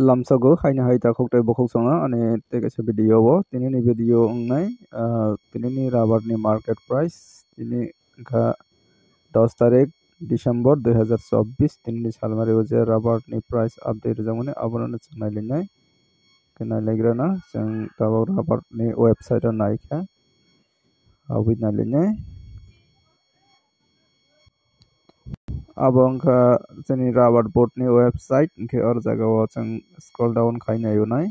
lamsago haina haita khoktai bokhok songa ani tege se video o tini ni video ongnai tini ni rubber ni market price tini kha 10 tarik December 2024 tini ni salmari o je rubber ni price update jamone abono chunai linai kena legrana jeng tabo rubber ni website o naikha awi nalinai abang kha jeni rubber board ni website ke or jaga o jeng scroll down khaina yunai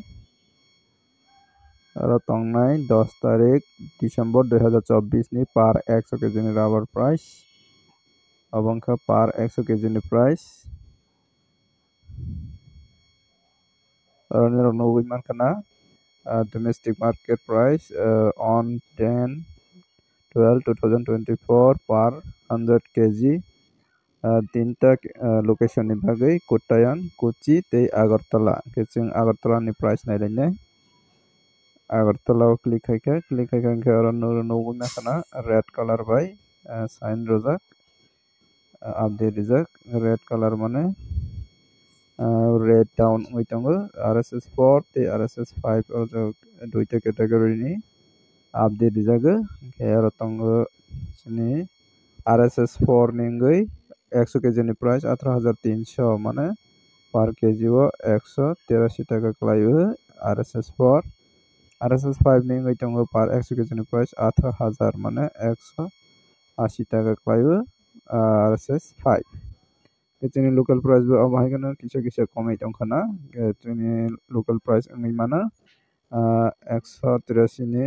aro tongnai 10 tarik December 2024 ni par 100 kg ni rubber price abang kha par 100 kg ni price aro ni no man kana domestic market price on 10/12/2024 par 100 kg tinta location ni bagai Kottayam Kochi tei Agartala keching Agartala ni price nailai Agartala click haika aro no na kana red color by sign rojak update rijak red color mane red down oitongo RSS 4 te RSS 5 ojo duita category ni update rijago aro tongo sini RSS 4 ni ngoi 100 kg ni price 18300 mane per kg o 183 taka klaio RSS 4 RSS 5 ni ngoi tongo per 100 kg ni price 18000 mane 180 taka klaio RSS 5 Kecini local price bo amahai kana kisa komai tongkhana kecini local price ngai mana 183 ni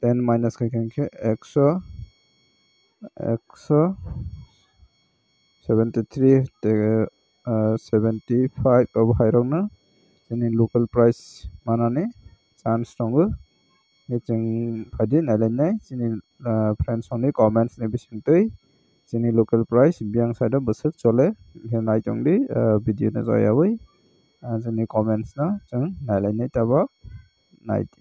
10 minus kaikangke 173 te 75 abo hairokna jeni local price manani chance tongo kecing phadi nailainai jeni friends oni comments ni bisingtui jeni local price biang side o bosuk chole naitongdi video na joyawi jeni comments na jeng nailainai tabo naiti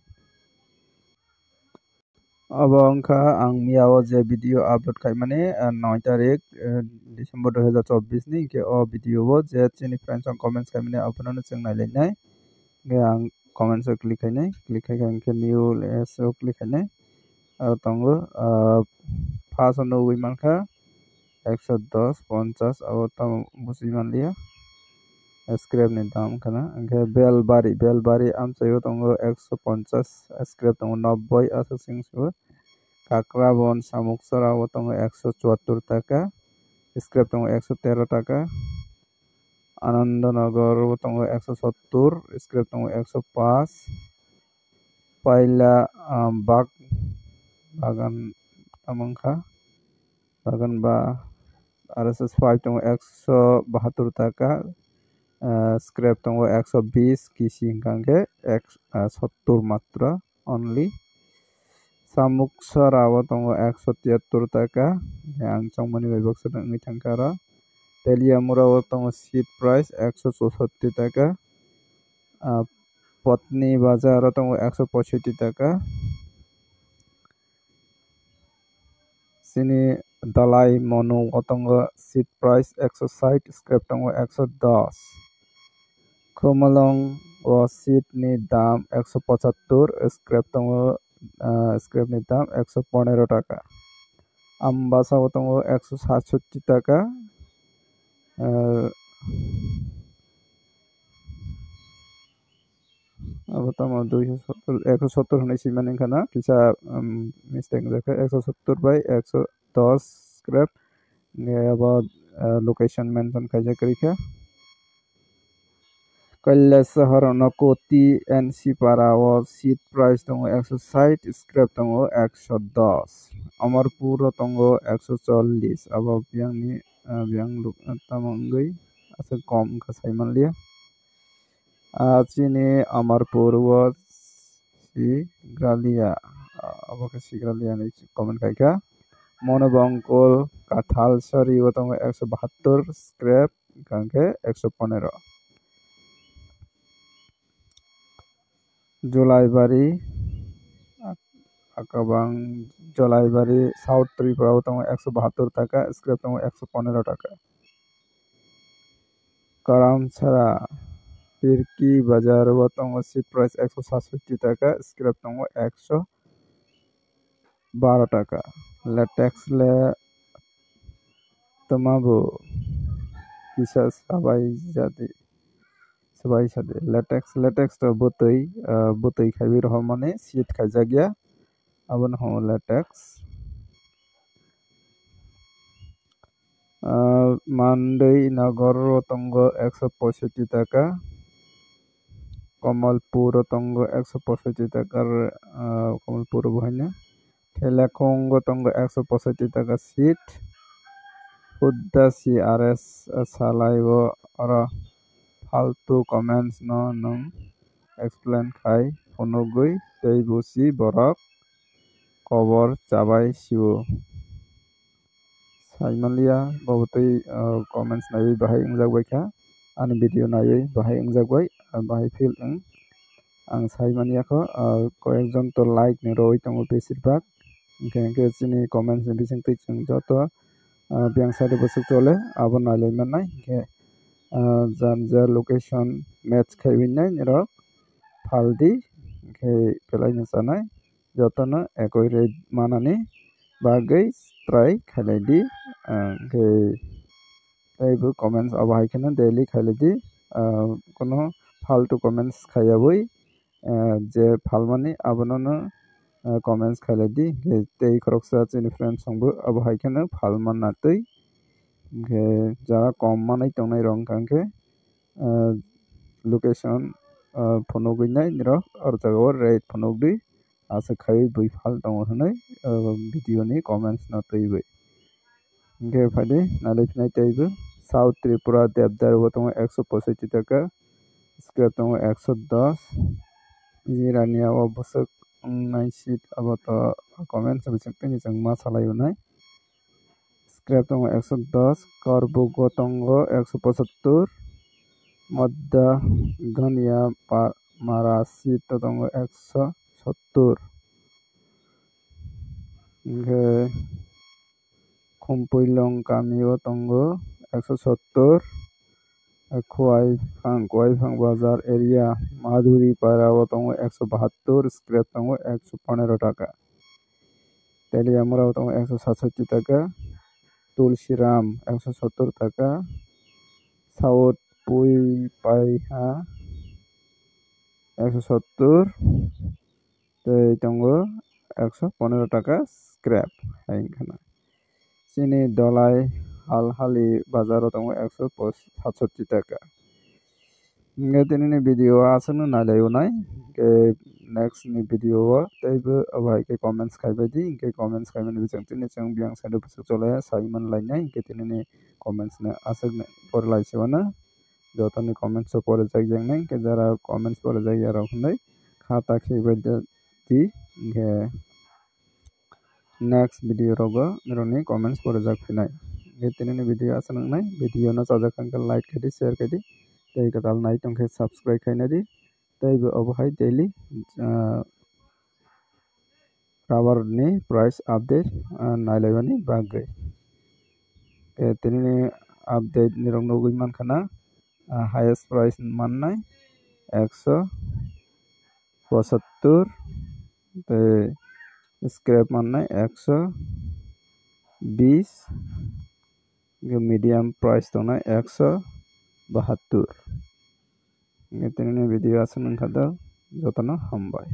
abo angkha ang miyao je video upload khaimani 9 tarik December 2024 ni ke o video o je chini friends on comments khaimani abono jeng nailainai ke ang comments o click hainai ke new les o click hainai aro tongo first no wi mankha 110 50 abo tam busi manliya scrap ni dam kana angke belbari amsayo tongo 150 scrap tongo 90 asok singsu kakrabon samuksara abo tongo 174 taka scrap tongo 113 taka Anandanagar abo tongo 170 scrap tongo 105 paila bagan amangkha bagan ba RSS 5 tongo 172 taka scrap tongo 120 kisi hingkangke 70 matra only samuksara abo tongo 173 taka yang chongmani bai box ngi thangkara teliamura abo tongo seat price 164 taka Potni bazar abo tongo 165 taka sini dalai mono otongo seat price 160 scrap tongo 110 Khomalong o seat ni dam 175 scrap tongo scrap ni dam 115 taka Ambasa o tongo 167 taka abo tongo 170 honai simani khana kisa mistake jaka 170 by 110 scrap abo location mention khaijak rikha Kailasahar Nakoti NC para o seat price tongo 160 scrap tongo 110 Amarpur tongo 140 abo biang ni biang luk tamanggai ase kom khasai manlia chini Amarpur o si Gralia abo ke si Gralia ni comment kaika Monobangkol Kathal Sari o tongo 172 scrap kangke 115 Jolaibari Akabang Jolaibari South Tripura tongo 172 taka scrap tongo 115 taka Karamsara Pirki bazar o tongo seat price 167 টাকা, scrap tongo 112 টাকা. Latex le tomabo kisa sabai sade latex to botoi khaibir homane seat khaijagya abon ho latex. Mandai Nagor tongo 165 টাকা, কমলপুর তঙ্গ 165 টাকার কমলপুর বহাইনা, ঠেলাখঙ্গ তঙ্গ 165 টাকা seat, হুদ্দা CRS সালাইব আর ফালতু comments নং explain খাই ফনগৈ tei busi borok kobor chabai siu saimalia bobotei comments nai bahai ungjak baikha ani video nai bahai ungjak bai bahai feel ang saimania ko koyekjon to like ni roi tongo beshirbag hingke chini comments ni bisingtwi chung joto biang side bosuk chole abo nailai manai hingke jam location match khaibinai nirok faldi hingke belai chanai jotono ekoi rate manani bagui try khailai hingke teibo comments abo haikhe daily khailai kono faltu comments khaiabui je falmani abono comments khailai tei koroksa chini friends songbo abo haikhe falmanatui hingke jara kom manai tongnai rok hingkha location phunugui nai nirok or jaga o rate phunugdi asuk khai bui fal tongo hinui video ni comments no tuibui hingke faide nalai phinai teibo South Tripura Devdar bo tongo 165 টাকা, scrap tongo 110, Jirania o bosuk nai seat abo to comments bisingtwi ni chung ma salai unai, scrap tongo 110, Korbugo tongo 175, Madda Ghania Mara seat tongo 170, hingke Khumpuilong Kamio tongo 170, Khuaifang Bazar area Madhuri Para o tongo 172, scrap tongo 115 টাকা, Teliamara o tongo 167 টাকা, Tulsiram 170 টাকা, South Pui Paiha 170, tei tongo 115 টাকা scrap haingkhana. Chini Dolai Halhali Bazar o tongo 167 টাকা. Hingke tinini video aswkno nailai unai hingke next ni video o teibo abo haike comments khaibai di hingke comments khaimani bisingtwi ni chung biang side busuk cholaya sai manlainai hingke tinini comments no aswk porelai siwano jotoni comments o porajak yangnai hingke jara comments porajak yarok hinui khata kheibai di hingke next video rogo nirokni comments porajak phinai hingke tinini video aswk nangnai video no chajak hingke like khaidi share khaidi tei katal nai tongkhe subscribe khainai di teibo abo hai daily rubber ni price update nailaibani bagui tinini update nirok nugui mankhana highest price mannai 175 tei scrap mannai 120 medium price tongnai 172 tinini video aswk nongkha jotono hambai।